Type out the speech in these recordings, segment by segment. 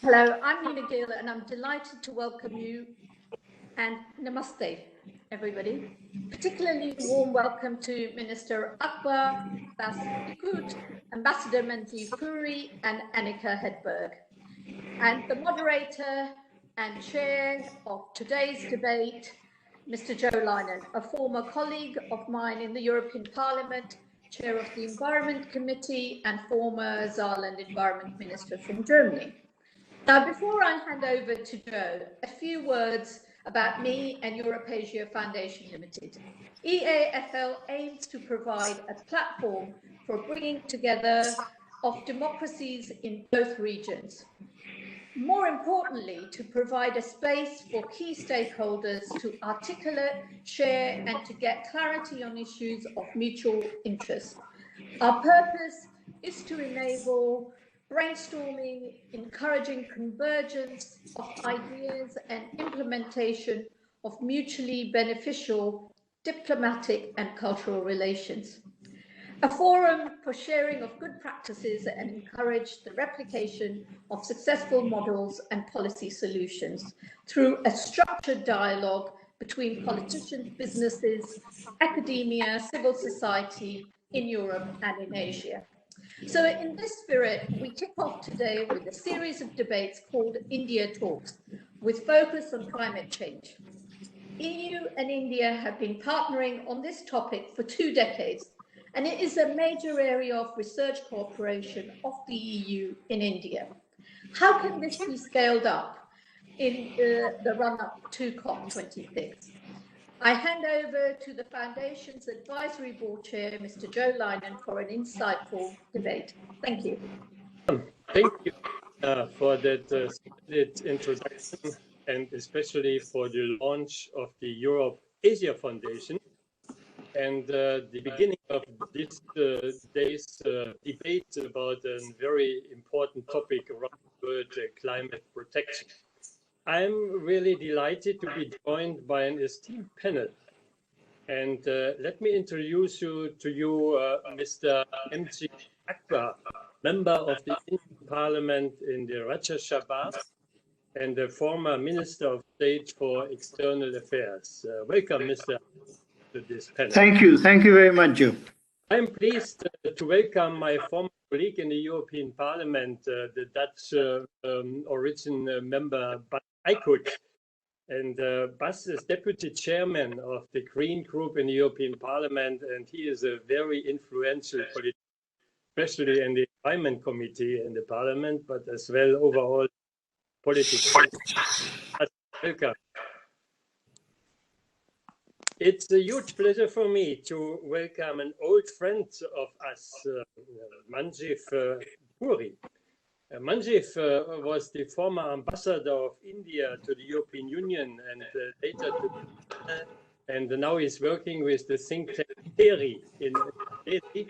Hello, I'm Nina Gill and I'm delighted to welcome you and namaste, everybody. Particularly warm welcome to Minister Akbar Bas-Ikut, Ambassador Manjeev Puri and Annika Hedberg. And the moderator and chair of today's debate, Mr. Joe Leinen, a former colleague of mine in the European Parliament, chair of the Environment Committee and former Saarland Environment Minister from Germany. Now, before I hand over to Joe, a few words about me and Europasia Foundation Limited. EAFL aims to provide a platform for bringing together of democracies in both regions. More importantly, to provide a space for key stakeholders to articulate, share, and to get clarity on issues of mutual interest. Our purpose is to enable brainstorming, encouraging convergence of ideas and implementation of mutually beneficial diplomatic and cultural relations. A forum for sharing of good practices and encourage the replication of successful models and policy solutions through a structured dialogue between politicians, businesses, academia, civil society in Europe and in Asia. So in this spirit, we kick off today with a series of debates called India Talks, with focus on climate change. EU and India have been partnering on this topic for 2 decades, and it is a major area of research cooperation of the EU in India. How can this be scaled up in the run-up to COP26? I hand over to the Foundation's Advisory Board Chair, Mr. Joe Leinen, for an insightful debate. Thank you. Thank you for that splendid introduction, and especially for the launch of the Europe-Asia Foundation and the beginning of this day's debate about a very important topic around the world, climate protection. I'm really delighted to be joined by an esteemed panel. And let me introduce you to Mr. Manjeev Akbar, member of the Indian Parliament in the Rajya Sabha and the former Minister of State for External Affairs. Welcome, Mr. to this panel. Thank you very much, Joe. I'm pleased to welcome my former colleague in the European Parliament, the Dutch origin member Bas Eickhout. And Bas is deputy chairman of the Green Group in the European Parliament, and he is a very influential politician, especially in the Environment Committee in the Parliament, but as well overall politics. Welcome. It's a huge pleasure for me to welcome an old friend of us, Manjeev Puri. Manjeev was the former ambassador of India to the European Union and later to and now he's working with the think tank TERI in Delhi.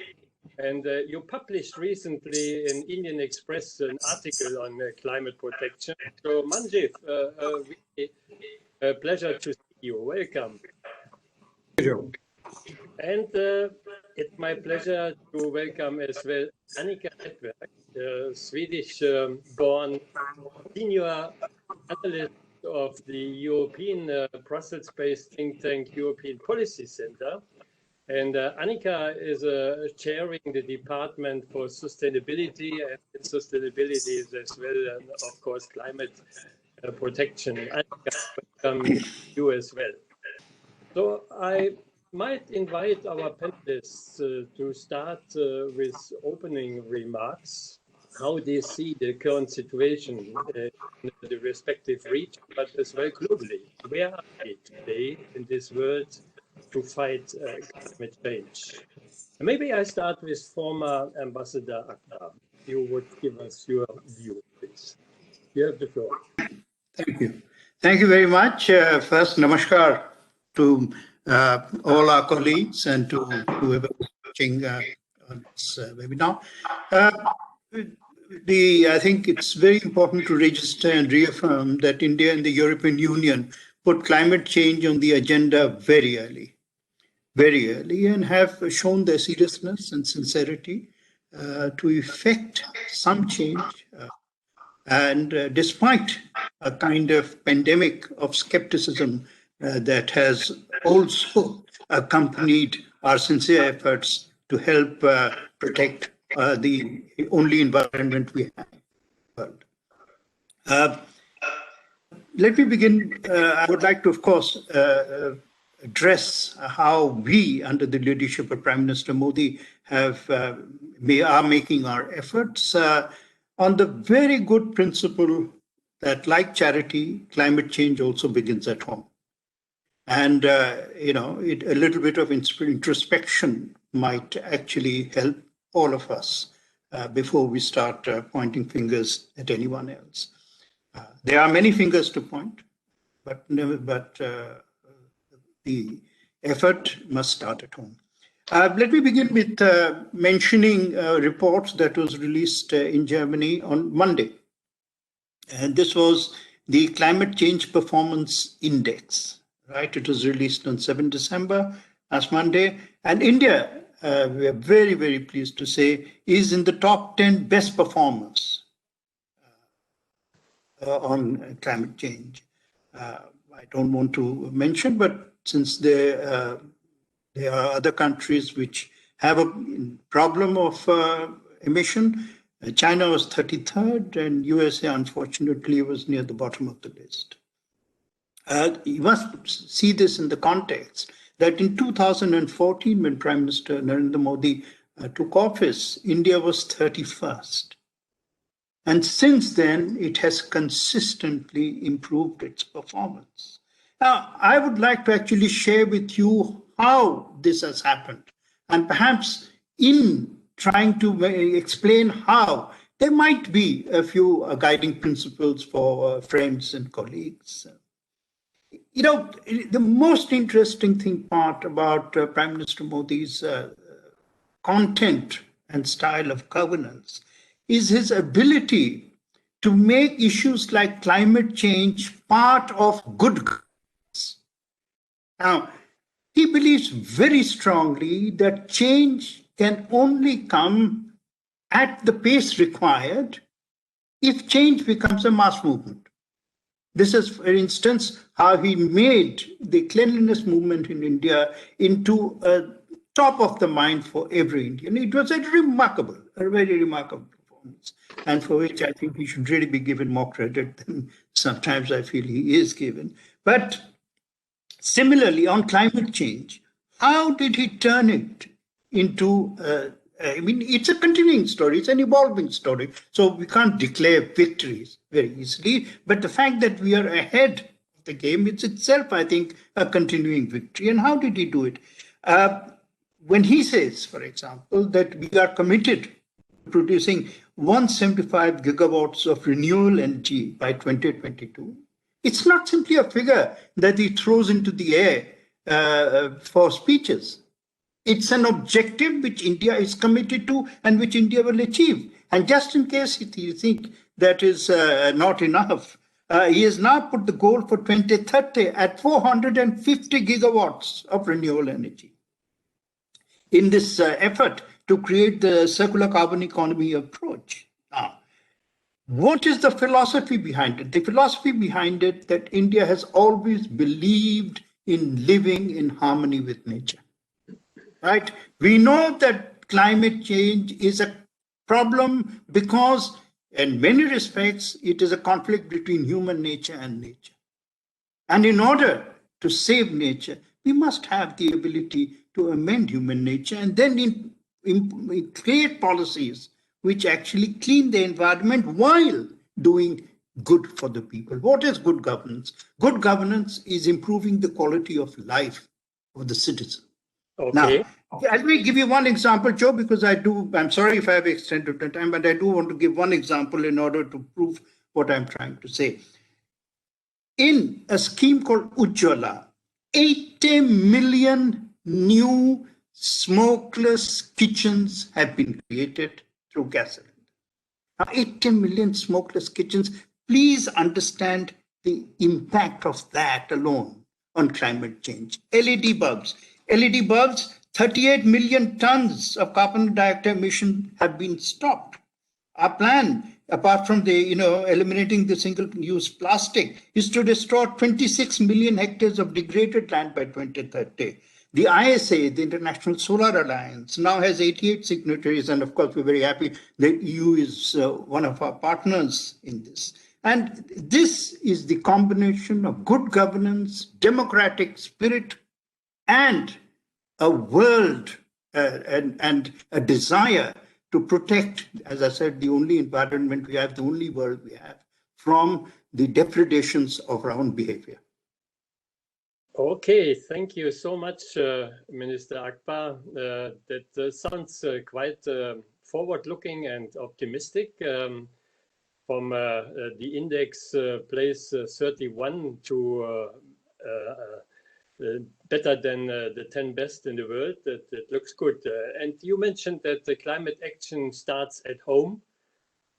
And you published recently in Indian Express an article on climate protection. So Manjeev, really a pleasure to see you. Welcome. And it's my pleasure to welcome as well Annika Hedberg, Swedish-born senior analyst of the European Brussels-based think tank European Policy Center. And Annika is chairing the Department for Sustainability, and sustainability is as well, of course, climate protection. Annika, welcome you as well. So I might invite our panelists to start with opening remarks, how they see the current situation in the respective region, but as well globally. Where are we today in this world to fight climate change? And maybe I start with former Ambassador Akbar. You would give us your view, please. You have the floor. Thank you. Thank you very much. First, namaskar to all our colleagues and to whoever is watching on this webinar. I think it's very important to register and reaffirm that India and the European Union put climate change on the agenda very early, and have shown their seriousness and sincerity to effect some change And despite a kind of pandemic of skepticism that has also accompanied our sincere efforts to help protect the only environment we have in the world. Let me begin. I would like to, of course, address how we, under the leadership of Prime Minister Modi, are making our efforts on the very good principle that, like charity, climate change also begins at home. And, a little bit of introspection might actually help all of us before we start pointing fingers at anyone else. There are many fingers to point, but the effort must start at home. Let me begin with mentioning a report that was released in Germany on Monday. And this was the Climate Change Performance Index, right? It was released on 7 December, last Monday. And India, we are very, very pleased to say, is in the top 10 best performers on climate change. I don't want to mention, but since there are other countries which have a problem of emission, China was 33rd and USA, unfortunately, was near the bottom of the list. You must see this in the context that in 2014, when Prime Minister Narendra Modi took office, India was 31st. And since then, it has consistently improved its performance. Now, I would like to actually share with you how this has happened. And perhaps in trying to explain how, there might be a few guiding principles for friends and colleagues. The most interesting part about Prime Minister Modi's content and style of governance is his ability to make issues like climate change part of good governance. Now, he believes very strongly that change can only come at the pace required if change becomes a mass movement. This is, for instance, how he made the cleanliness movement in India into a top of the mind for every Indian. It was a very remarkable performance, and for which I think he should really be given more credit than sometimes I feel he is given. But similarly, on climate change, how did he turn it into it's a continuing story, it's an evolving story. So we can't declare victories very easily. But the fact that we are ahead of the game, it's itself, I think, a continuing victory. And how did he do it? When he says, for example, that we are committed to producing 175 gigawatts of renewable energy by 2022, it's not simply a figure that he throws into the air for speeches. It's an objective which India is committed to and which India will achieve. And just in case you think that is not enough, he has now put the goal for 2030 at 450 gigawatts of renewable energy. In this effort to create the circular carbon economy approach. Now, what is the philosophy behind it? The philosophy behind it that India has always believed in living in harmony with nature. Right? We know that climate change is a problem because, in many respects, it is a conflict between human nature and nature. And in order to save nature, we must have the ability to amend human nature and then create policies which actually clean the environment while doing good for the people. What is good governance? Good governance is improving the quality of life of the citizen. Okay. Now, let me give you one example, Joe, because I'm sorry if I have extended the time, but I do want to give one example in order to prove what I'm trying to say. In a scheme called Ujjwala, 80 million new smokeless kitchens have been created through gas cylinder. Now, 80 million smokeless kitchens, please understand the impact of that alone on climate change. LED bulbs, 38 million tons of carbon dioxide emission have been stopped. Our plan apart from the, eliminating the single-use plastic, is to destroy 26 million hectares of degraded land by 2030. The ISA, the International Solar Alliance, now has 88 signatories, and of course, we're very happy that EU is one of our partners in this. And this is the combination of good governance, democratic spirit, and a world and a desire to protect, as I said, the only environment we have, the only world we have, from the depredations of our own behavior. Okay, thank you so much, Minister Akbar. That sounds quite forward-looking and optimistic. From the index place 31 to better than the 10 best in the world. That looks good. And you mentioned that the climate action starts at home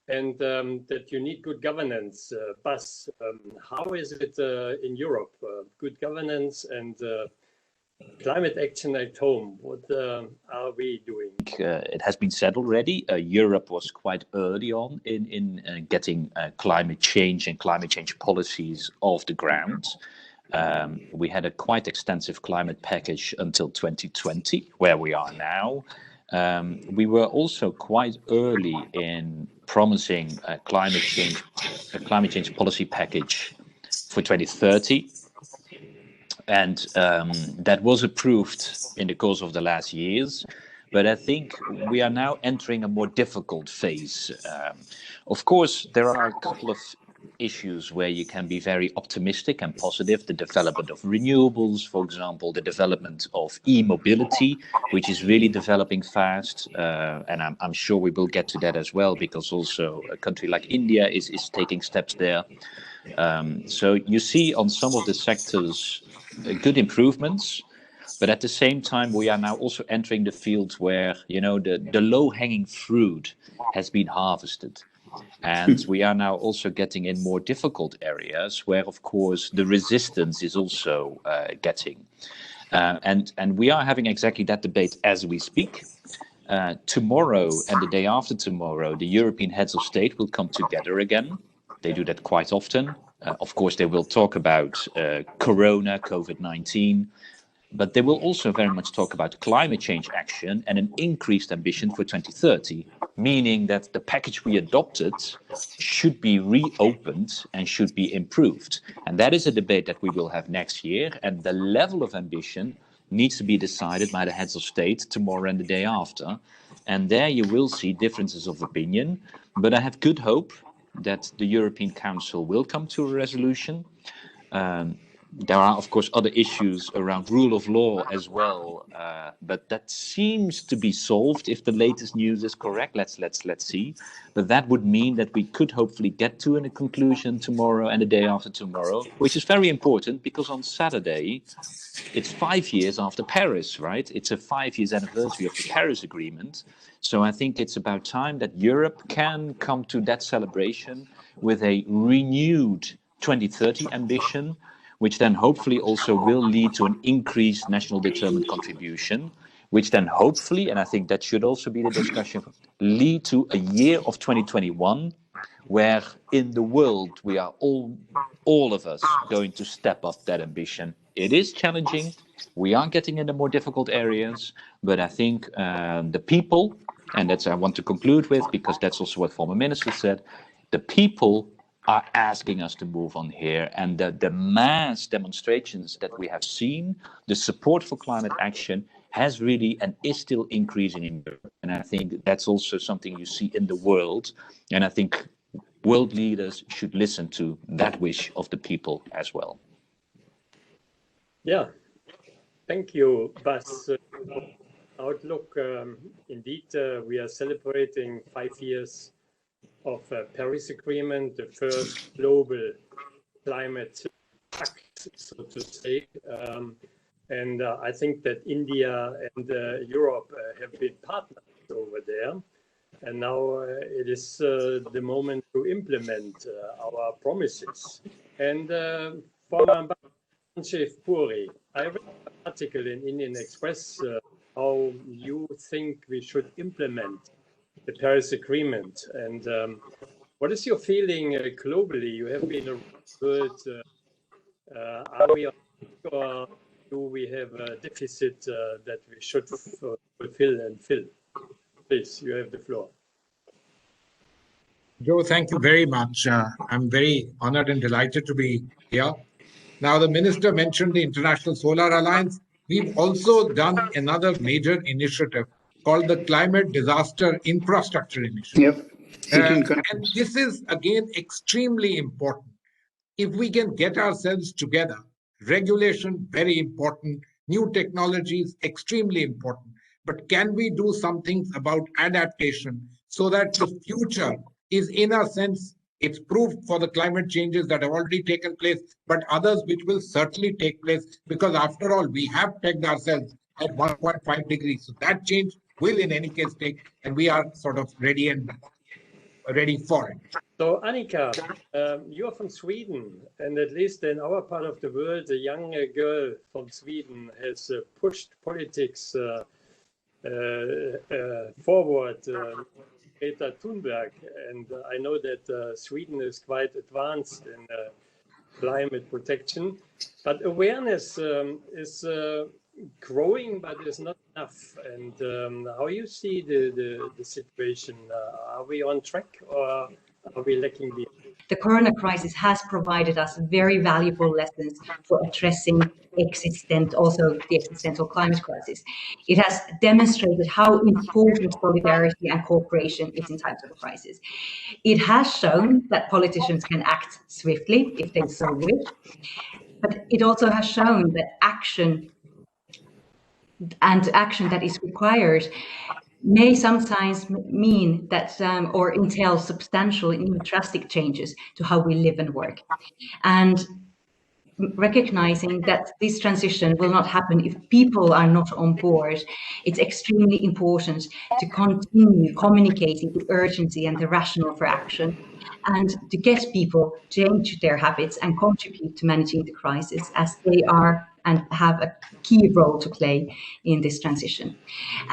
and that you need good governance. Bas, how is it in Europe? Good governance and climate action at home. What are we doing? It has been said already. Europe was quite early on in getting climate change and climate change policies off the ground. We had a quite extensive climate package until 2020, where we are now. We were also quite early in promising a climate change policy package for 2030. And that was approved in the course of the last years. But I think we are now entering a more difficult phase. Of course, there are a couple of issues where you can be very optimistic and positive. The development of renewables, for example, the development of e-mobility, which is really developing fast. And I'm sure we will get to that as well, because also a country like India is taking steps there. So you see on some of the sectors good improvements, but at the same time we are now also entering the fields where the low-hanging fruit has been harvested, and we are now also getting in more difficult areas where of course the resistance is also getting and we are having exactly that debate as we speak. Tomorrow and the day after tomorrow, the European heads of state will come together again. They do that quite often. Of course, they will talk about Corona, COVID-19, but they will also very much talk about climate change action and an increased ambition for 2030, meaning that the package we adopted should be reopened and should be improved. And that is a debate that we will have next year. And the level of ambition needs to be decided by the heads of state tomorrow and the day after. And there you will see differences of opinion. But I have good hope that the European Council will come to a resolution. There are, of course, other issues around rule of law as well, but that seems to be solved if the latest news is correct. Let's see. But that would mean that we could hopefully get to a conclusion tomorrow and the day after tomorrow, which is very important because on Saturday it's 5 years after Paris, right? It's a 5 years anniversary of the Paris Agreement. So I think it's about time that Europe can come to that celebration with a renewed 2030 ambition, which then hopefully also will lead to an increased national determined contribution, which then hopefully, and I think that should also be the discussion, lead to a year of 2021, where in the world we are all of us going to step up that ambition. It is challenging. We are getting into more difficult areas, but I think the people, and that's I want to conclude with, because that's also what former minister said, the people are asking us to move on here, and the mass demonstrations that we have seen, the support for climate action has really and is still increasing in Europe. And I think that's also something you see in the world, and I think world leaders should listen to that wish of the people as well. Yeah, thank you, Bas. Outlook, indeed, we are celebrating 5 years of Paris Agreement, the first global climate pact, so to say. And I think that India and Europe have been partners over there. And now it is the moment to implement our promises. And former Chief Puri, I read an article in Indian Express how you think we should implement the Paris Agreement. And what is your feeling globally? You have been around the world. Are we on, or do we have a deficit that we should fulfill and fill? Please, you have the floor. Joe, thank you very much. I'm very honored and delighted to be here. Now, the minister mentioned the International Solar Alliance. We've also done another major initiative called the Climate Disaster Infrastructure Initiative. Yep. And this is, again, extremely important. If we can get ourselves together, regulation, very important, new technologies, extremely important. But can we do some things about adaptation so that the future is, in a sense, it's proved for the climate changes that have already taken place, but others which will certainly take place, because after all, we have pegged ourselves at 1.5 degrees. So that change will in any case take, and we are sort of ready for it. So Annika, you're from Sweden, and at least in our part of the world, a young girl from Sweden has pushed politics forward, Greta Thunberg, and I know that Sweden is quite advanced in climate protection, but awareness is growing, but is not enough. And how you see the situation? Are we on track, or are we lacking behind? The corona crisis has provided us very valuable lessons for addressing the existential climate crisis. It has demonstrated how important solidarity and cooperation is in times of a crisis. It has shown that politicians can act swiftly if they so wish, but it also has shown that action that is required may sometimes mean that or entail substantial and drastic changes to how we live and work. And recognizing that this transition will not happen if people are not on board, it's extremely important to continue communicating the urgency and the rationale for action, and to get people to change their habits and contribute to managing the crisis, as they are and have a key role to play in this transition.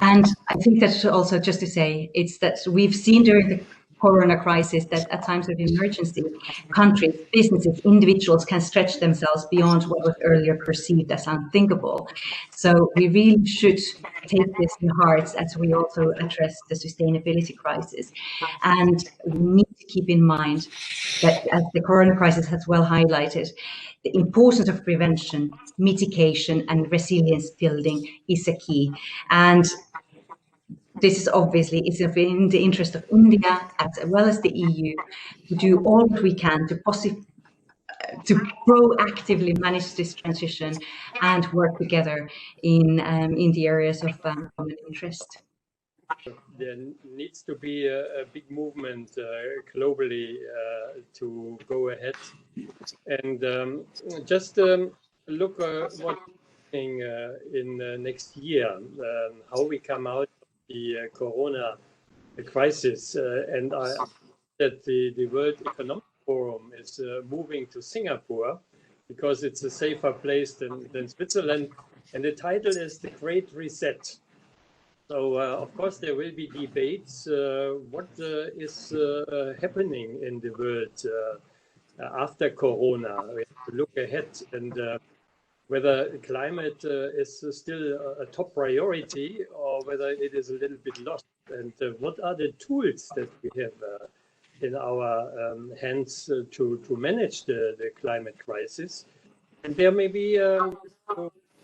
And I think that also, just to say, it's that we've seen during the corona crisis that at times of emergency, countries, businesses, individuals can stretch themselves beyond what was earlier perceived as unthinkable. So we really should take this in heart as we also address the sustainability crisis. And we need to keep in mind that, as the corona crisis has well highlighted, the importance of prevention, mitigation, and resilience building is a key. And this is obviously in the interest of India as well as the EU to do all that we can to proactively manage this transition and work together in the areas of common interest. There needs to be a big movement globally to go ahead, and just look what's happening in next year, how we come out of the corona crisis, and that the World Economic Forum is moving to Singapore because it's a safer place than Switzerland, and the title is The Great Reset. So, of course, there will be debates. What is happening in the world after Corona? We have to look ahead, and whether climate is still a top priority or whether it is a little bit lost. And what are the tools that we have in our hands to manage the climate crisis? And there may be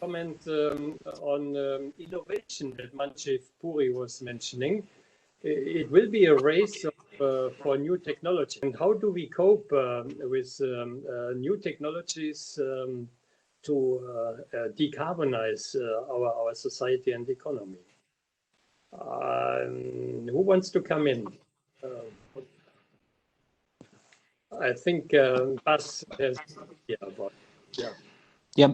comment on innovation that Manjev Puri was mentioning. It will be a race for new technology. And how do we cope with new technologies to decarbonize our society and economy? Who wants to come in? I think Bas has about. Yeah. Yeah,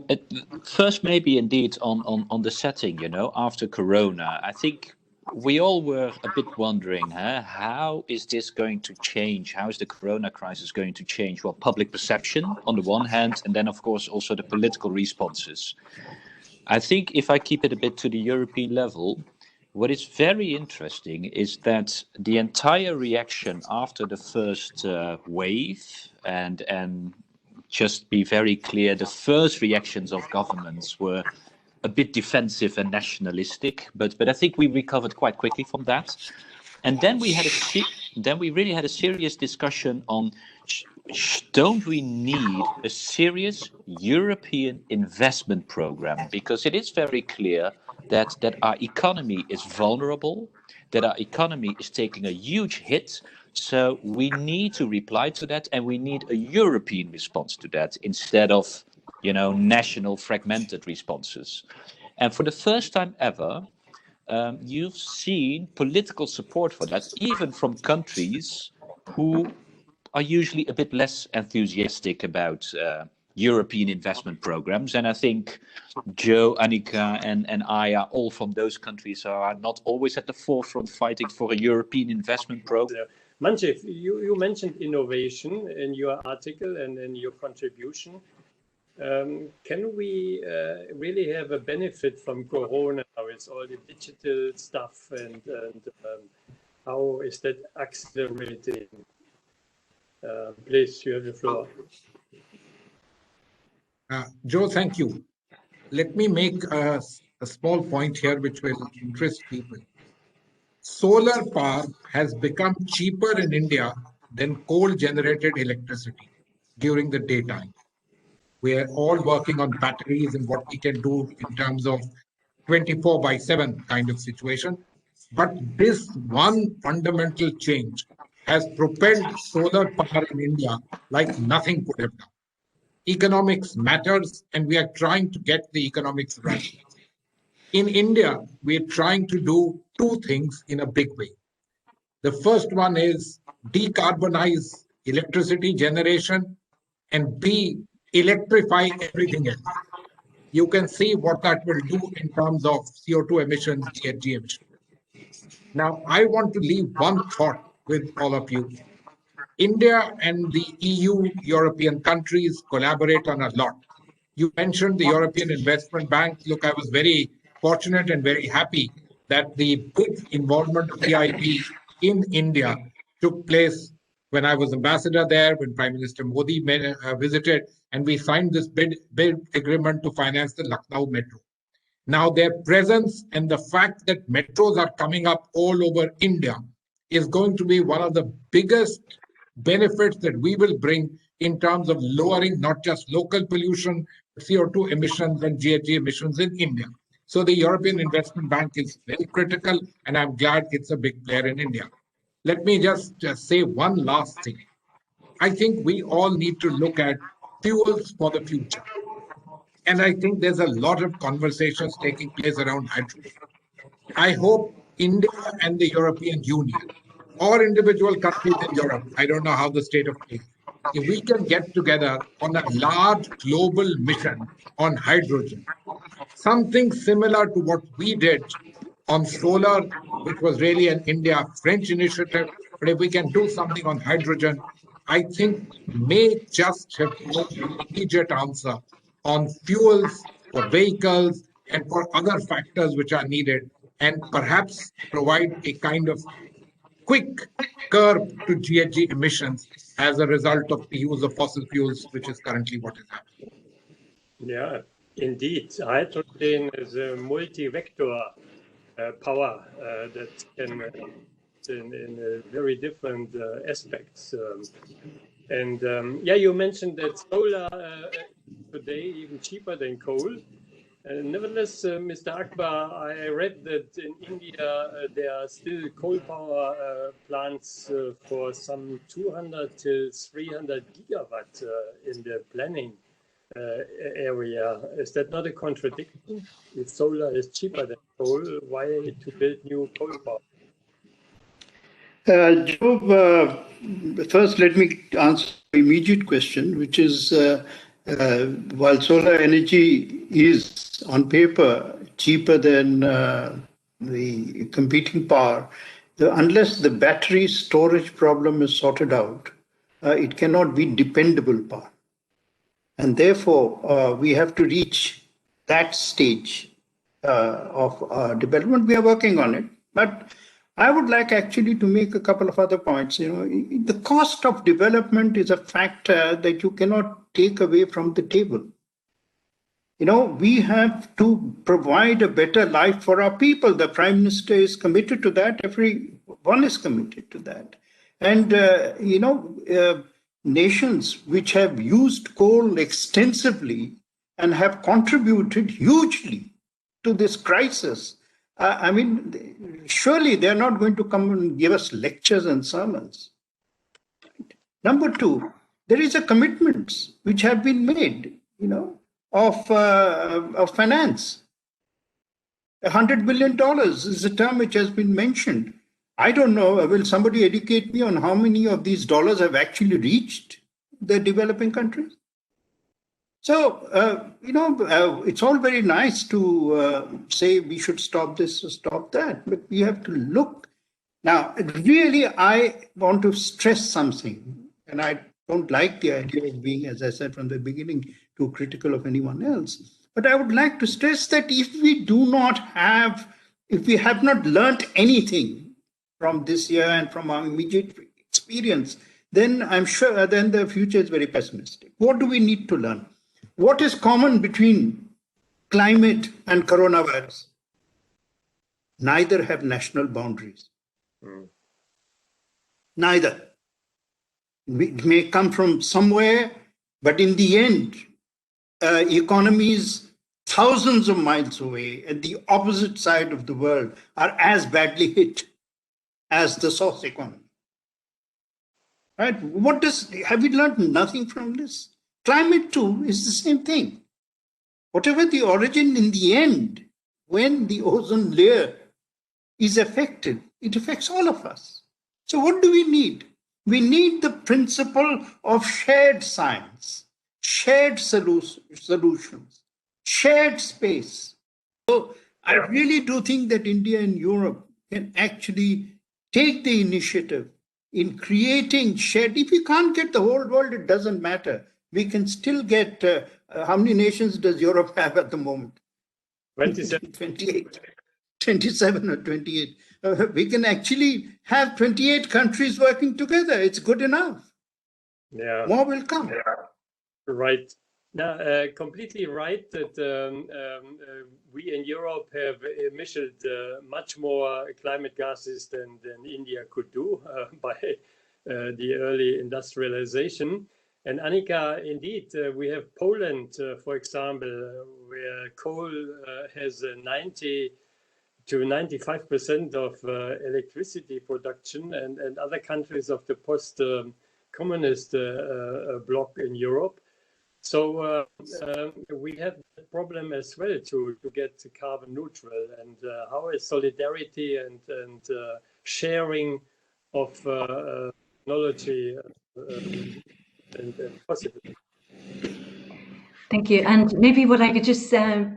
first maybe indeed on the setting, after Corona, I think we all were a bit wondering, how is this going to change? How is the Corona crisis going to change? Well, public perception on the one hand, and then of course also the political responses. I think if I keep it a bit to the European level, what is very interesting is that the entire reaction after the first wave, and just be very clear, the first reactions of governments were a bit defensive and nationalistic, but I think we recovered quite quickly from that. And then we really had a serious discussion on don't we need a serious European investment program? Because it is very clear that our economy is vulnerable, that our economy is taking a huge hit. So we need to reply to that, and we need a European response to that instead of, national fragmented responses. And for the first time ever, you've seen political support for that, even from countries who are usually a bit less enthusiastic about European investment programs. And I think Joe, Annika, and I are all from those countries, are not always at the forefront fighting for a European investment program. Manjev, you mentioned innovation in your article and in your contribution. Can we really have a benefit from Corona with all the digital stuff, and how is that accelerating? Please, you have the floor. Joe, thank you. Let me make a small point here which will interest people. Solar power has become cheaper in India than coal-generated electricity during the daytime. We are all working on batteries and what we can do in terms of 24/7 kind of situation. But this one fundamental change has propelled solar power in India like nothing could have done. Economics matters, and we are trying to get the economics right. In India, we are trying to do two things in a big way. The first one is decarbonize electricity generation, and B, electrify everything else. You can see what that will do in terms of CO2 emissions, GHG emissions. Now, I want to leave one thought with all of you. India and the EU, European countries collaborate on a lot. You mentioned the European Investment Bank. Look, I was very fortunate and very happy that the big involvement of EIB in India took place when I was ambassador there, when Prime Minister Modi visited, and we signed this bid agreement to finance the Lucknow Metro. Now, their presence and the fact that metros are coming up all over India is going to be one of the biggest benefits that we will bring in terms of lowering not just local pollution, CO2 emissions and GHG emissions in India. So the European Investment Bank is very critical, and I'm glad it's a big player in India. Let me just say one last thing. I think we all need to look at fuels for the future. And I think there's a lot of conversations taking place around hydrogen. I hope India and the European Union or individual countries in Europe, I don't know how the state of play, if we can get together on a large global mission on hydrogen, something similar to what we did on solar, which was really an India-French initiative, but if we can do something on hydrogen, I think may just have an immediate answer on fuels for vehicles and for other factors which are needed, and perhaps provide a kind of quick curb to GHG emissions as a result of the use of fossil fuels, which is currently what is happening. Yeah, indeed. Hydrogen is a multi-vector power that can in very different aspects. Yeah, you mentioned that solar today even cheaper than coal. Nevertheless, Mr. Akbar, I read that in India there are still coal power plants for some 200 to 300 gigawatt in the planning area. Is that not a contradiction? If solar is cheaper than coal, why to build new coal power? Joe, first let me answer the immediate question, which is while solar energy is on paper cheaper than the competing power, unless the battery storage problem is sorted out, it cannot be dependable power. And therefore, we have to reach that stage development. We are working on it, but I would like actually to make a couple of other points. The cost of development is a factor that you cannot take away from the table. We have to provide a better life for our people. The Prime Minister is committed to that. Everyone is committed to that. And, nations which have used coal extensively and have contributed hugely to this crisis, surely they're not going to come and give us lectures and sermons. Number two, there is a commitments which have been made, of finance. $100 billion is a term which has been mentioned. I don't know, will somebody educate me on how many of these dollars have actually reached the developing countries? So, it's all very nice to say we should stop this or stop that, but we have to look. Now, really, I want to stress something, and I don't like the idea of being, as I said from the beginning, too critical of anyone else. But I would like to stress that if we have not learned anything from this year and from our immediate experience, then I'm sure then the future is very pessimistic. What do we need to learn? What is common between climate and coronavirus? Neither have national boundaries. Neither. It may come from somewhere, but in the end, economies thousands of miles away at the opposite side of the world are as badly hit as the source economy. Right? Have we learned nothing from this? Climate too is the same thing. Whatever the origin, in the end, when the ozone layer is affected, it affects all of us. So what do we need? We need the principle of shared science, shared solutions, shared space. So I really do think that India and Europe can actually take the initiative in creating shared. If we can't get the whole world, it doesn't matter. We can still get, how many nations does Europe have at the moment? 27. 28, 27 or 28. We can actually have 28 countries working together. It's good enough. Yeah. More will come. Right. Now, completely right that we in Europe have emitted much more climate gases than India could do by the early industrialization. And Annika, indeed, we have Poland, for example, where coal has 90 to 95% of electricity production, and other countries of the post-communist bloc in Europe. So we have that problem as well to get carbon neutral. And how is solidarity and sharing of technology and possible? Thank you. And maybe what I could just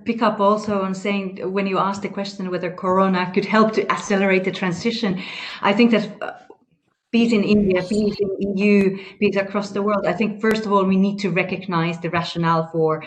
pick up also on saying, when you asked the question whether Corona could help to accelerate the transition, I think that be it in India, be it in EU, be it across the world, I think first of all, we need to recognize the rationale for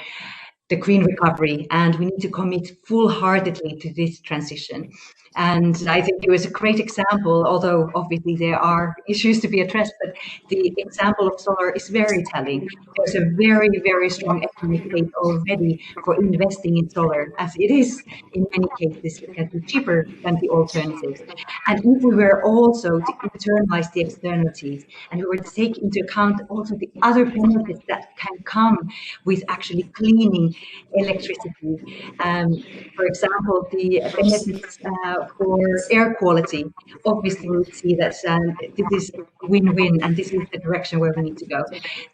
the green recovery, and we need to commit full-heartedly to this transition. And I think it was a great example, although obviously there are issues to be addressed, but the example of solar is very telling. There's a very, very strong economic case already for investing in solar, as it is in many cases it can be cheaper than the alternatives. And if we were also to internalize the externalities, and we were to take into account also the other benefits that can come with actually cleaning electricity, for example, the benefits for air quality, obviously we see that this is win-win, and this is the direction where we need to go.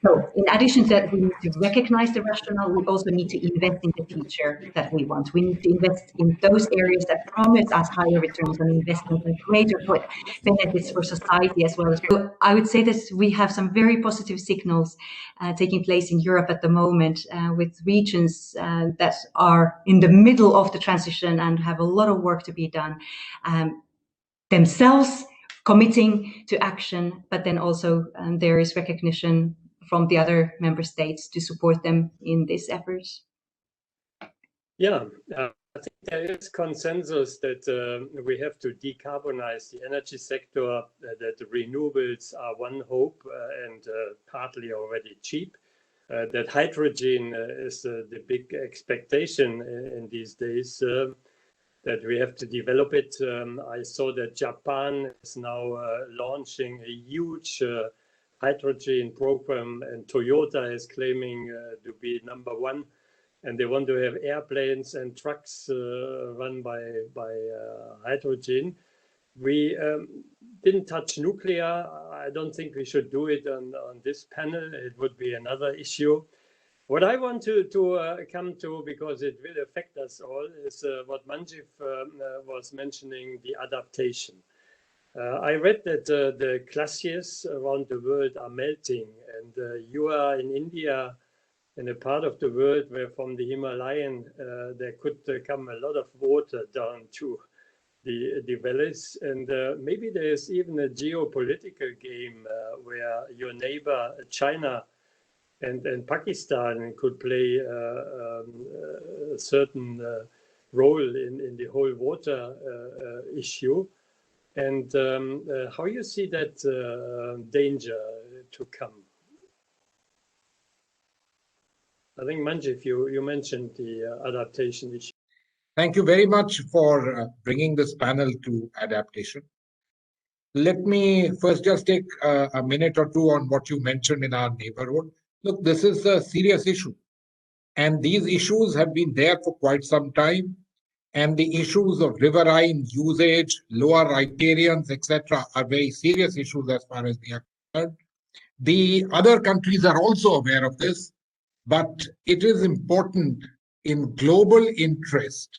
So in addition to that, we need to recognize the rationale. We also need to invest in the future that we want. We need to invest in those areas that promise us higher returns on investment and greater benefits for society as well. So I would say that we have some very positive signals taking place in Europe at the moment with regions that are in the middle of the transition and have a lot of work to be done themselves, committing to action, but then also there is recognition from the other member states to support them in these efforts. Yeah, I think there is consensus that we have to decarbonize the energy sector, that the renewables are one hope and partly already cheap, that hydrogen is the big expectation in these days, that we have to develop it. I saw that Japan is now launching a huge hydrogen program, and Toyota is claiming to be #1. And they want to have airplanes and trucks run by hydrogen. We didn't touch nuclear. I don't think we should do it on this panel. It would be another issue. What I want to come to, because it will affect us all, is what Manjif was mentioning, the adaptation. I read that the glaciers around the world are melting, and you are in India, in a part of the world where from the Himalayan there could come a lot of water down to the valleys, and maybe there's even a geopolitical game where your neighbor China and Pakistan could play a certain role in the whole water issue, and how you see that danger to come. I think, Manjif, you mentioned the adaptation issue. Thank you very much for bringing this panel to adaptation. Let me first just take a minute or two on what you mentioned in our neighborhood. Look, this is a serious issue, and these issues have been there for quite some time. And the issues of riverine usage, lower riparians, etc., are very serious issues as far as we are concerned. The other countries are also aware of this. But it is important in global interest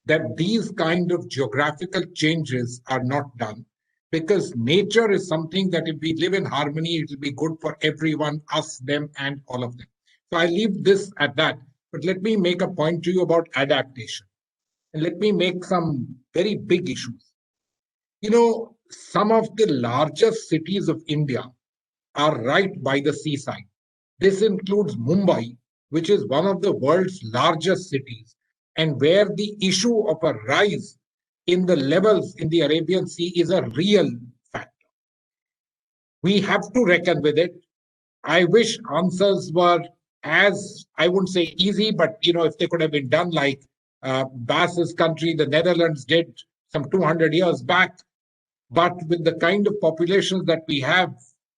that these kind of geographical changes are not done, because nature is something that if we live in harmony, it will be good for everyone, us, them, and all of them. So I leave this at that. But let me make a point to you about adaptation. And let me make some very big issues. You know, some of the largest cities of India are right by the seaside. This includes Mumbai, which is one of the world's largest cities, and where the issue of a rise in the levels in the Arabian Sea is a real factor. We have to reckon with it. I wish answers were as, I wouldn't say easy, but if they could have been done like Bas's country, the Netherlands, did some 200 years back. But with the kind of populations that we have,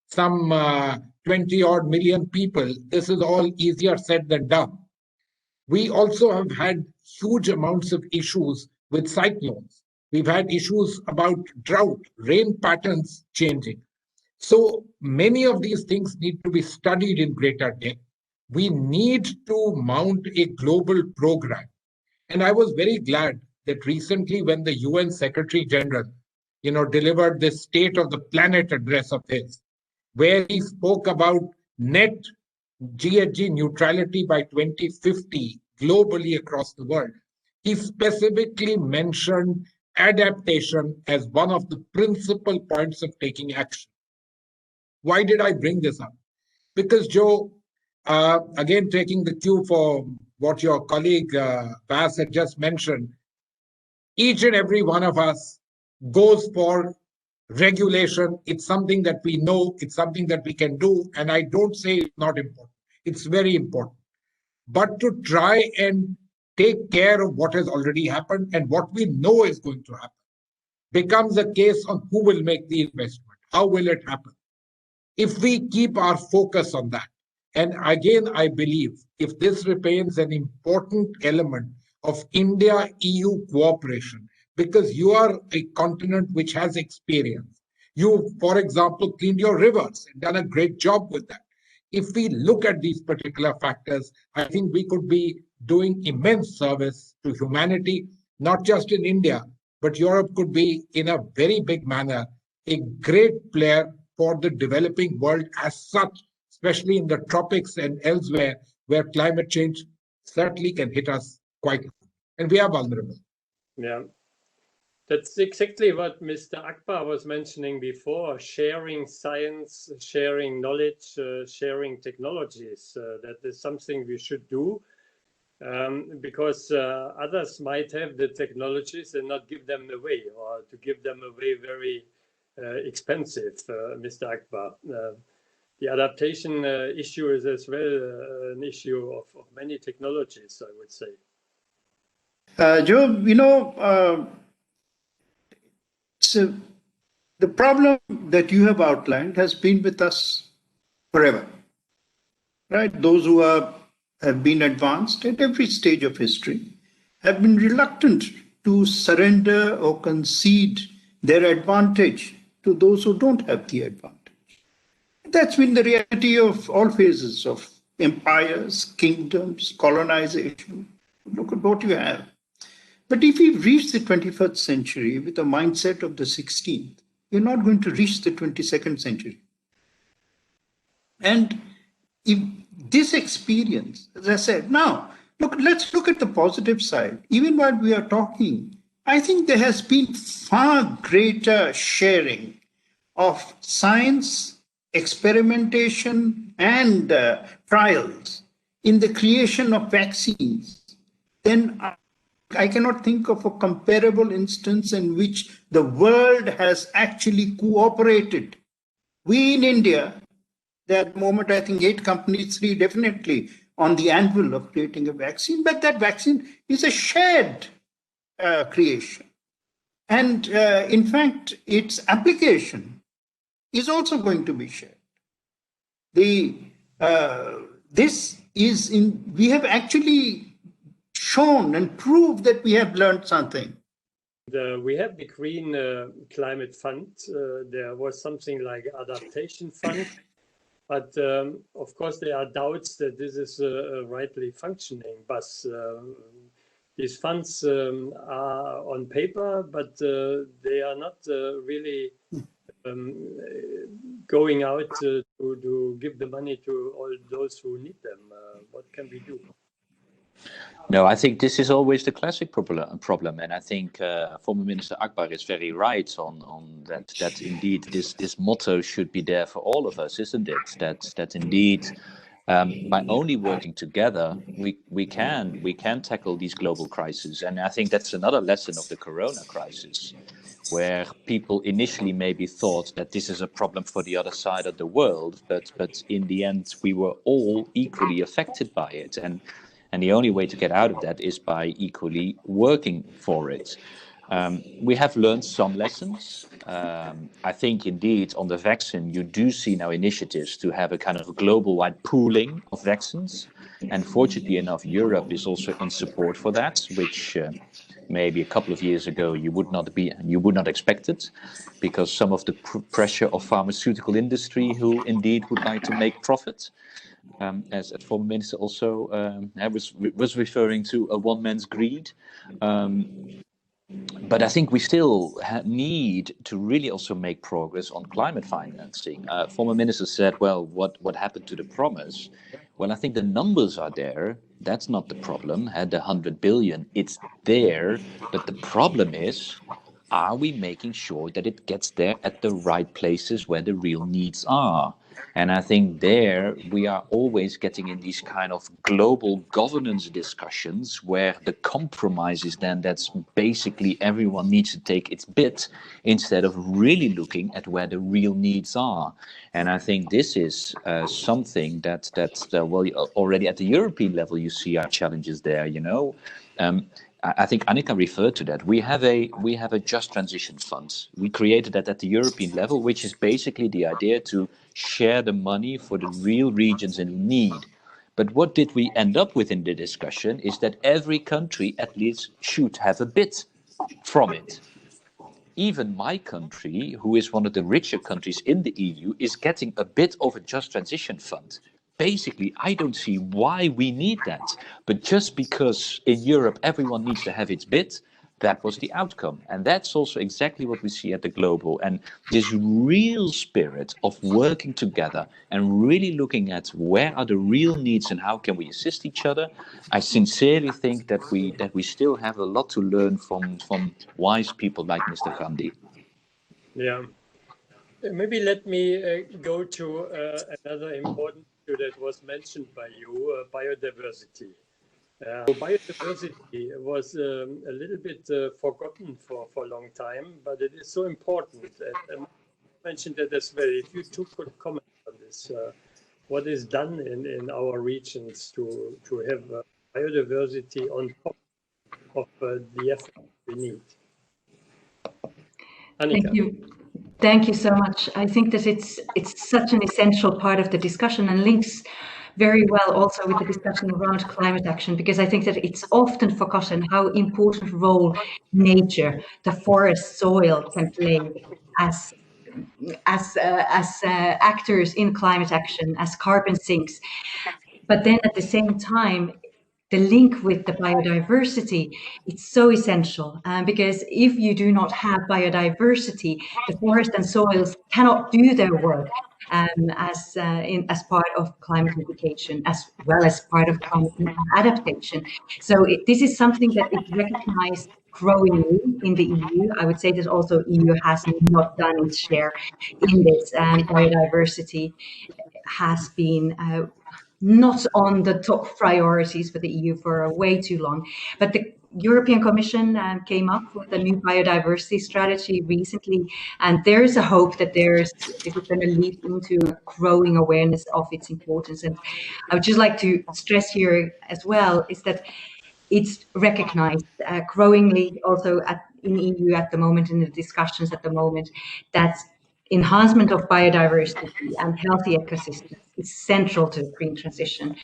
some 20-odd million people, this is all easier said than done. We also have had huge amounts of issues with cyclones. We've had issues about drought, rain patterns changing. So many of these things need to be studied in greater depth. We need to mount a global program. And I was very glad that recently when the UN Secretary General, delivered this State of the Planet address of his, where he spoke about net GHG neutrality by 2050 globally across the world. He specifically mentioned adaptation as one of the principal points of taking action. Why did I bring this up? Because, Joe, again, taking the cue for what your colleague Bas had just mentioned, each and every one of us goes for regulation. It's something that we know, it's something that we can do, and I don't say it's not important. It's very important. But to try and take care of what has already happened and what we know is going to happen becomes a case on who will make the investment, how will it happen. If we keep our focus on that, and again, I believe if this remains an important element of India-EU cooperation, because you are a continent which has experience. You, for example, cleaned your rivers and done a great job with that. If we look at these particular factors, I think we could be doing immense service to humanity, not just in India, but Europe could be, in a very big manner, a great player for the developing world as such, especially in the tropics and elsewhere, where climate change certainly can hit us quite, and we are vulnerable. Yeah. That's exactly what Mr. Akbar was mentioning before, sharing science, sharing knowledge, sharing technologies. That is something we should do. because others might have the technologies and not give them away, or to give them away very expensive, Mr. Akbar. The adaptation issue is as well an issue of many technologies, I would say. Joe, you know, so the problem that you have outlined has been with us forever, right? Those who have been advanced at every stage of history have been reluctant to surrender or concede their advantage to those who don't have the advantage. That's been the reality of all phases of empires, kingdoms, colonization. Look at what you have. But if we reach the 21st century with the mindset of the 16th, you're not going to reach the 22nd century. And if this experience, as I said, now, look, let's look at the positive side. Even while we are talking, I think there has been far greater sharing of science, experimentation, and trials in the creation of vaccines than I cannot think of a comparable instance in which the world has actually cooperated. We in India, at the moment, I think 8 companies, 3 definitely on the anvil of creating a vaccine, but that vaccine is a shared creation. And in fact, its application is also going to be shared. We have actually shown and proved that we have learned something. We have the Green Climate Fund. There was something like Adaptation Fund. But of course, there are doubts that this is a rightly functioning. But these funds are on paper, but they are not really going out to give the money to all those who need them. What can we do? No, I think this is always the classic problem, and I think former Minister Akbar is very right on that indeed this motto should be there for all of us, isn't it? That indeed by only working together we can tackle these global crises, and I think that's another lesson of the Corona crisis, where people initially maybe thought that this is a problem for the other side of the world, but in the end we were all equally affected by it, and the only way to get out of that is by equally working for it. We have learned some lessons. I think indeed on the vaccine, you do see now initiatives to have a kind of global-wide pooling of vaccines. And fortunately enough, Europe is also in support for that, which maybe a couple of years ago you would not expect it, because some of the pressure of pharmaceutical industry who indeed would like to make profit. As a former minister also was referring to a one man's greed. But I think we still need to really also make progress on climate financing. Former minister said, well, what happened to the promise? Well, I think the numbers are there. That's not the problem. The 100 billion, it's there. But the problem is, are we making sure that it gets there at the right places where the real needs are? And I think there we are always getting in these kind of global governance discussions where the compromise is then that's basically everyone needs to take its bit instead of really looking at where the real needs are. And I think this is something that well, already at the European level, you see our challenges there, you know. I think Annika referred to that. We have a just transition fund. We created that at the European level, which is basically the idea to share the money for the real regions in need. But what did we end up with in the discussion is that every country at least should have a bit from it. Even my country, who is one of the richer countries in the EU, is getting a bit of a just transition fund. Basically, I don't see why we need that. But just because in Europe everyone needs to have its bit, that was the outcome. And that's also exactly what we see at the global. And this real spirit of working together and really looking at where are the real needs and how can we assist each other, I sincerely think that we still have a lot to learn from wise people like Mr. Gandhi. Yeah. Maybe let me go to another important issue that was mentioned by you, biodiversity. Biodiversity was a little bit forgotten for a long time, but it is so important. And I mentioned that as well. If you two could comment on this, what is done in our regions to have biodiversity on top of the effort we need. Annika. Thank you. Thank you so much. I think that it's such an essential part of the discussion and links very well also with the discussion around climate action, because I think that it's often forgotten how important role nature, the forest, soil can play as actors in climate action, as carbon sinks. But then at the same time, the link with the biodiversity, it's so essential because if you do not have biodiversity, the forest and soils cannot do their work as part of climate mitigation, as well as part of climate adaptation. So this is something that is recognized growingly in the EU. I would say that also EU has not done its share in this, and biodiversity has been not on the top priorities for the EU for way too long. But the European Commission came up with a new biodiversity strategy recently, and there is a hope that this is going to lead into a growing awareness of its importance. And I would just like to stress here as well is that it's recognized growingly also in EU at the moment, in the discussions at the moment, that enhancement of biodiversity and healthy ecosystems is central to the green transition.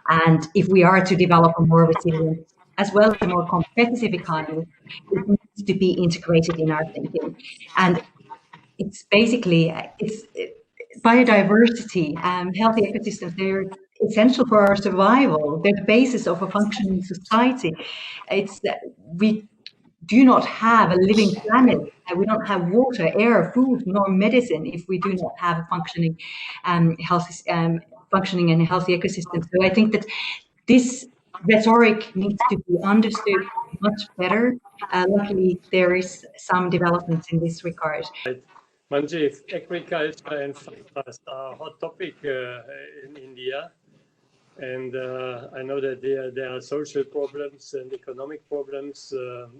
And if we are to develop a more resilient as well as a more competitive economy, it needs to be integrated in our thinking. And it's basically, biodiversity, healthy ecosystems, they're essential for our survival. They're the basis of a functioning society. We do not have a living planet. We don't have water, air, food, nor medicine if we do not have a functioning, functioning and healthy ecosystem. So I think that this rhetoric needs to be understood much better. Luckily, there is some developments in this regard. Manjeev, agriculture and farmers are a hot topic in India. And I know that there are social problems and economic problems,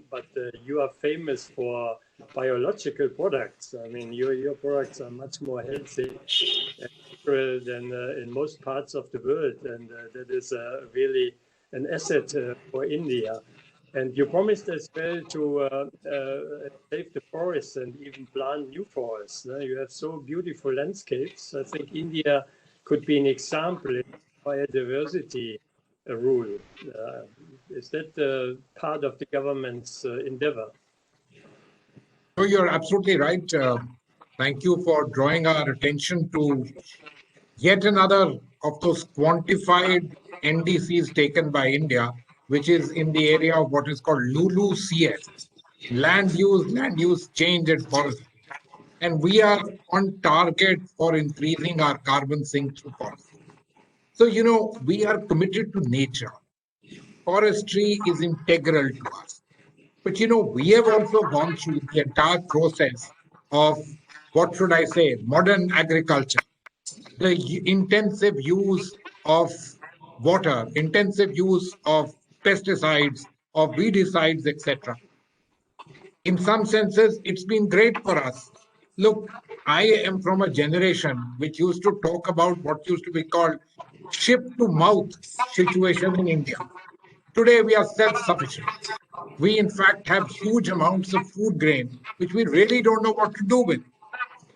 but you are famous for biological products. I mean, your products are much more healthy than in most parts of the world, and that is really an asset for India. And you promised as well to save the forests and even plant new forests. You have so beautiful landscapes. I think India could be an example in biodiversity rule. Is that part of the government's endeavor? No, you're absolutely right. Thank you for drawing our attention to yet another of those quantified NDCs taken by India, which is in the area of what is called LULUCF, land use change and forestry. And we are on target for increasing our carbon sink through forestry. So, we are committed to nature. Forestry is integral to us. But, we have also gone through the entire process of, what should I say, modern agriculture. The intensive use of water, intensive use of pesticides, of weedicides, etc. In some senses, it's been great for us. Look, I am from a generation which used to talk about what used to be called ship-to-mouth situation in India. Today, we are self-sufficient. We, in fact, have huge amounts of food grain, which we really don't know what to do with.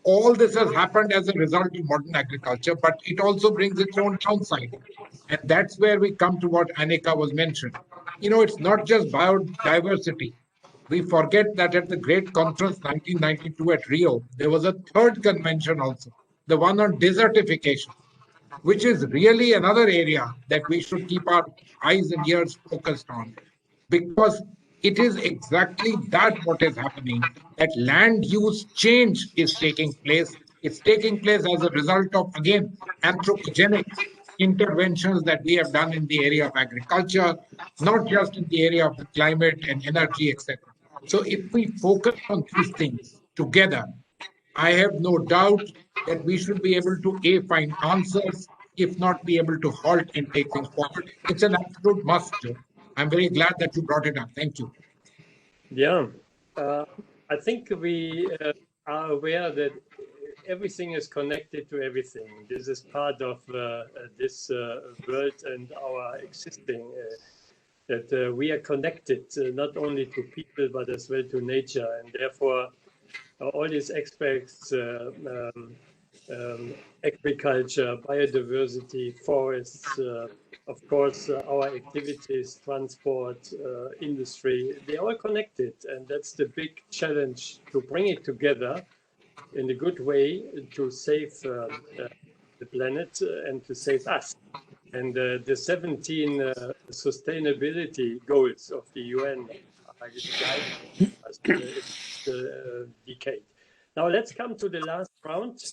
All this has happened as a result of modern agriculture, but it also brings its own downside. And that's where we come to what Annika was mentioning. It's not just biodiversity. We forget that at the Great Conference 1992 at Rio, there was a third convention also, the one on desertification, which is really another area that we should keep our eyes and ears focused on, because it is exactly that what is happening, that land use change is taking place. It's taking place as a result of, again, anthropogenic interventions that we have done in the area of agriculture, not just in the area of the climate and energy, etc. So if we focus on these things together, I have no doubt that we should be able to find answers, if not be able to halt and take things forward. It's an absolute must, Joe. I'm very glad that you brought it up. Thank you. Yeah, I think we are aware that everything is connected to everything. This is part of this world and our existing, that we are connected not only to people, but as well to nature. And therefore, all these aspects, agriculture, biodiversity, forests, of course, our activities, transport, industry, they're all connected. And that's the big challenge, to bring it together in a good way to save the planet and to save us. And the 17 sustainability goals of the UN are guiding us the decade. Now let's come to the last round.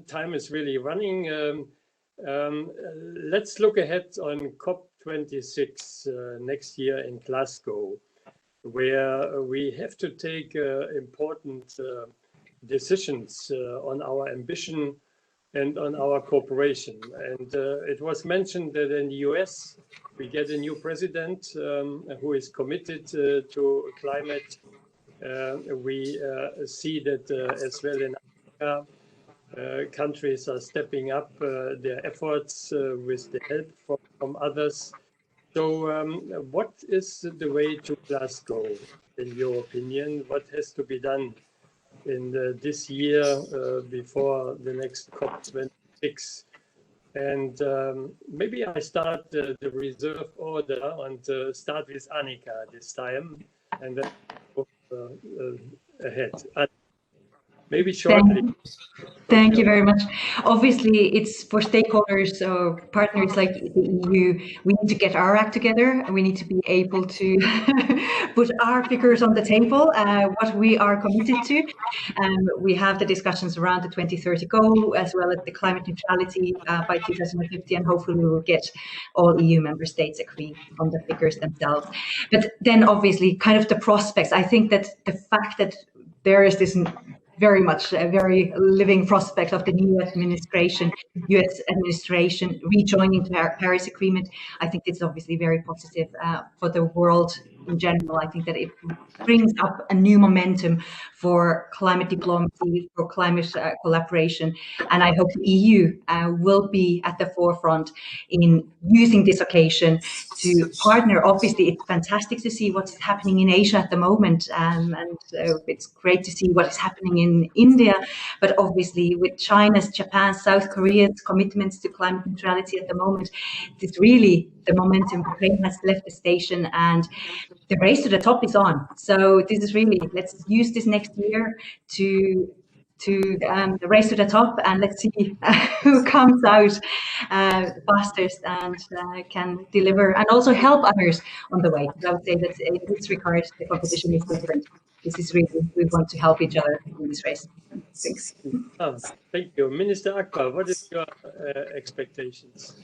Time is really running. Let's look ahead on COP26 next year in Glasgow, where we have to take important decisions on our ambition and on our cooperation. And it was mentioned that in the US, we get a new president who is committed to climate. We see that as well in Africa, countries are stepping up their efforts with the help from others. So what is the way to Glasgow, in your opinion? What has to be done in this year before the next COP26? And maybe I start the reserve order and start with Annika this time, and then go ahead. Maybe shortly. Thank you very much. Obviously, it's for stakeholders or partners like the EU. We need to get our act together. We need to be able to put our figures on the table, what we are committed to. We have the discussions around the 2030 goal, as well as the climate neutrality by 2050, and hopefully we will get all EU member states agree on the figures themselves. But then obviously, kind of the prospects. I think that the fact that there is this very much a very living prospect of the new administration, US administration rejoining the Paris Agreement. I think it's obviously very positive for the world in general. I think that it brings up a new momentum for climate diplomacy, for climate collaboration. And I hope the EU will be at the forefront in using this occasion to partner. Obviously, it's fantastic to see what's happening in Asia at the moment. And it's great to see what is happening in India. But obviously, with China's, Japan's, South Korea's commitments to climate neutrality at the moment, it's really the momentum. Ukraine has left the station and the race to the top is on. So this is really, let's use this next year to the race to the top, and let's see who comes out fastest and can deliver and also help others on the way. I would say that in this regard, the competition is different. This is really, we want to help each other in this race. Thanks. Oh, thank you. Minister Akbar, what is your expectations?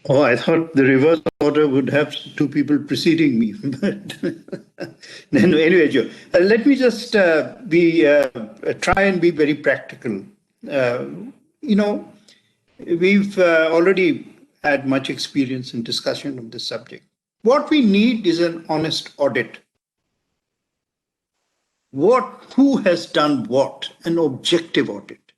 Oh, I thought the reverse order would have two people preceding me. But anyway, Joe, let me just try and be very practical. We've already had much experience in discussion of this subject. What we need is an honest audit. Who has done what? An objective audit.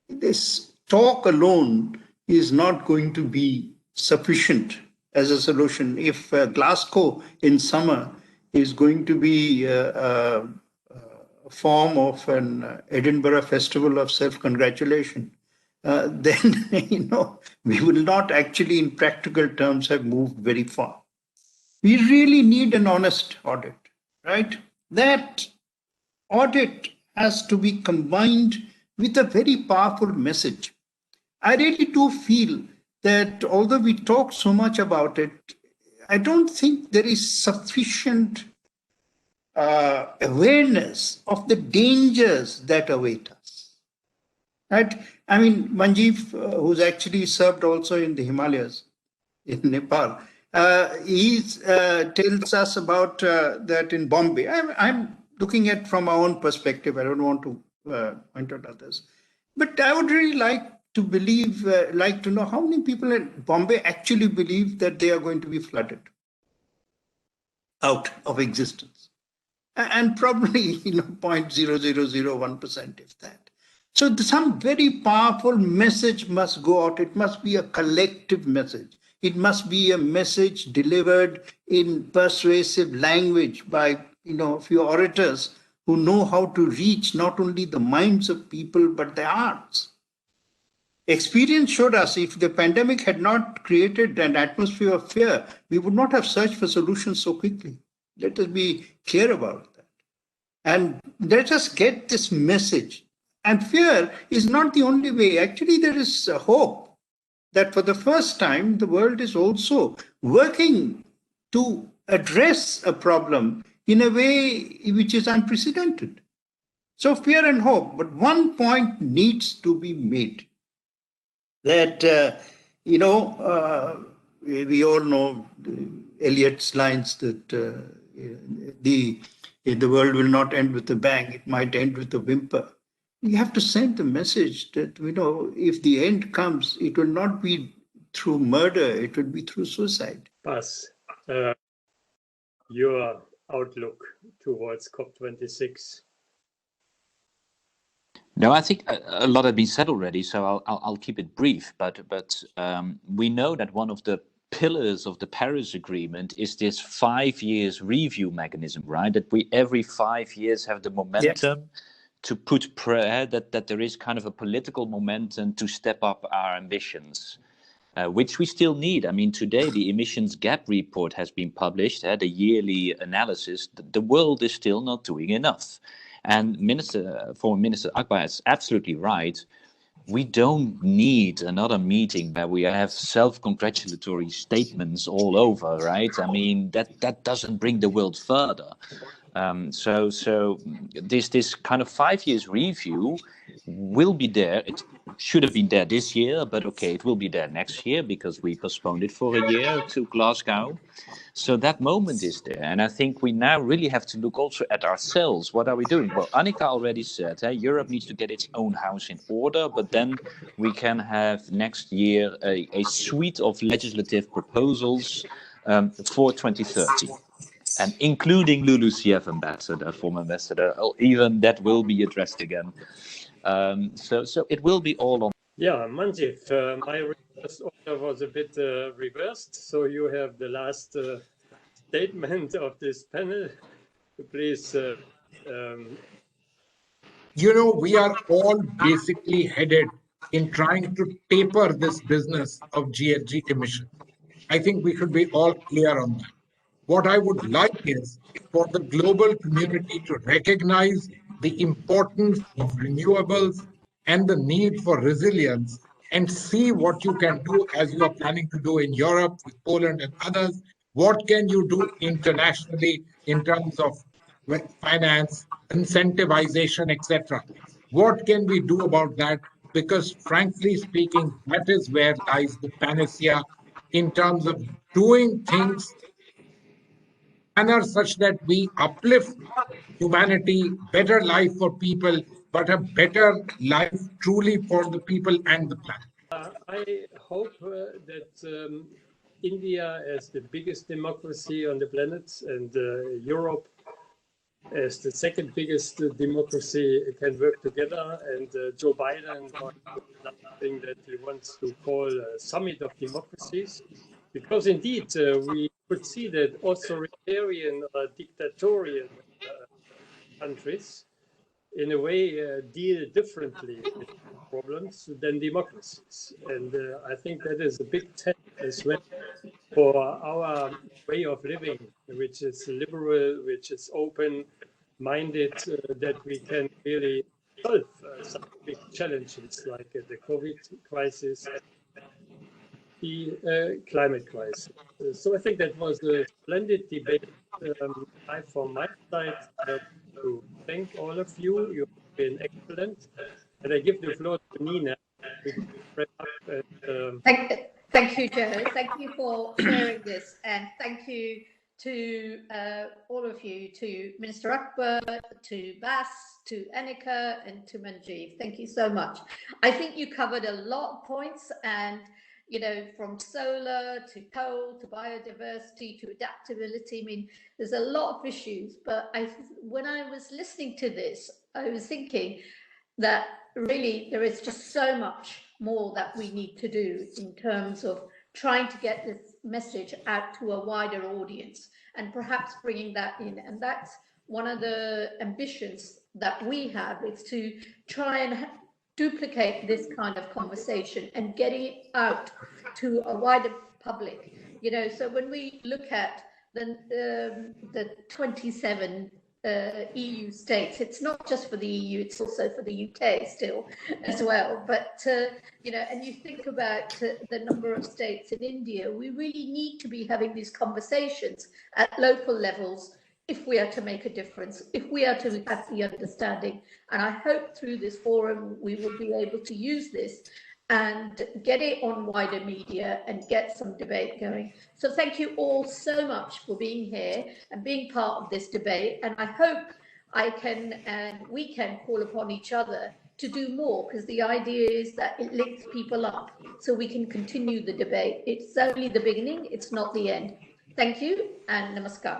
This talk alone is not going to be sufficient as a solution. If Glasgow in summer is going to be a form of an Edinburgh Festival of self-congratulation, then we will not actually in practical terms have moved very far. We really need an honest audit, right? That audit has to be combined with a very powerful message. I really do feel that although we talk so much about it, I don't think there is sufficient awareness of the dangers that await us. Right? I mean, Manjeev, who's actually served also in the Himalayas, in Nepal, he tells us about that in Bombay. I'm looking at from our own perspective. I don't want to point out others. But I would really like to believe, like to know how many people in Bombay actually believe that they are going to be flooded out of existence. And probably, 0.0001%, if that. So some very powerful message must go out. It must be a collective message. It must be a message delivered in persuasive language by, a few orators who know how to reach not only the minds of people, but their hearts. Experience showed us if the pandemic had not created an atmosphere of fear, we would not have searched for solutions so quickly. Let us be clear about that. And let us get this message. And fear is not the only way. Actually, there is hope that for the first time, the world is also working to address a problem in a way which is unprecedented. So fear and hope. But one point needs to be made. That, we all know Eliot's lines that the world will not end with a bang, it might end with a whimper. We have to send the message that, if the end comes, it will not be through murder, it will be through suicide. Bas, your outlook towards COP26. No, I think a lot has been said already, so I'll keep it brief. But we know that one of the pillars of the Paris Agreement is this 5 years review mechanism, right? That we every 5 years have the momentum to put prayer that there is kind of a political momentum to step up our ambitions, which we still need. I mean, today the emissions gap report has been published, the yearly analysis. The world is still not doing enough. And former Minister Akbar is absolutely right. We don't need another meeting where we have self-congratulatory statements all over, right? I mean, that doesn't bring the world further. So this kind of 5 years review will be there. It should have been there this year, but okay, it will be there next year because we postponed it for a year to Glasgow. So that moment is there. And I think we now really have to look also at ourselves. What are we doing? Well, Annika already said, Europe needs to get its own house in order, but then we can have next year a suite of legislative proposals for 2030. And including LULUCF ambassador, former ambassador, even that will be addressed again. So it will be all on. Yeah, Manjit, my request order was a bit reversed. So you have the last statement of this panel. Please. We are all basically headed in trying to taper this business of GHG emission. I think we should be all clear on that. What I would like is for the global community to recognize the importance of renewables and the need for resilience and see what you can do as you are planning to do in Europe with Poland and others. What can you do internationally in terms of finance, incentivization, etc.? What can we do about that? Because frankly speaking, that is where lies the panacea in terms of doing things manner such that we uplift humanity, better life for people, but a better life truly for the people and the planet. I hope that India, as the biggest democracy on the planet, and Europe, as the second biggest democracy, can work together. And Joe Biden got something that he wants to call a summit of democracies, because indeed we could see that authoritarian or dictatorial countries in a way deal differently with problems than democracies. And I think that is a big test as well for our way of living, which is liberal, which is open-minded, that we can really solve some big challenges like the COVID crisis, the climate crisis. So I think that was a splendid debate. I, from my side, to thank all of you. You've been excellent. And I give the floor to Nina. Thank you, Joe. Thank you for sharing this. And thank you to all of you, to Minister Akbar, to Bas, to Annika, and to Manjeev. Thank you so much. I think you covered a lot of points, and you know, from solar to coal to biodiversity to adaptability. I mean, there's a lot of issues, but when I was listening to this, I was thinking that really there is just so much more that we need to do in terms of trying to get this message out to a wider audience and perhaps bringing that in. And that's one of the ambitions that we have, is to try and duplicate this kind of conversation and getting it out to a wider public. You know, so when we look at the 27 EU states, it's not just for the EU, it's also for the UK still as well. But, you know, and you think about the number of states in India, we really need to be having these conversations at local levels if we are to make a difference, if we are to have the understanding. And I hope through this forum, we will be able to use this and get it on wider media and get some debate going. So thank you all so much for being here and being part of this debate. And I hope I can and we can call upon each other to do more, because the idea is that it links people up so we can continue the debate. It's only the beginning, it's not the end. Thank you and namaskar.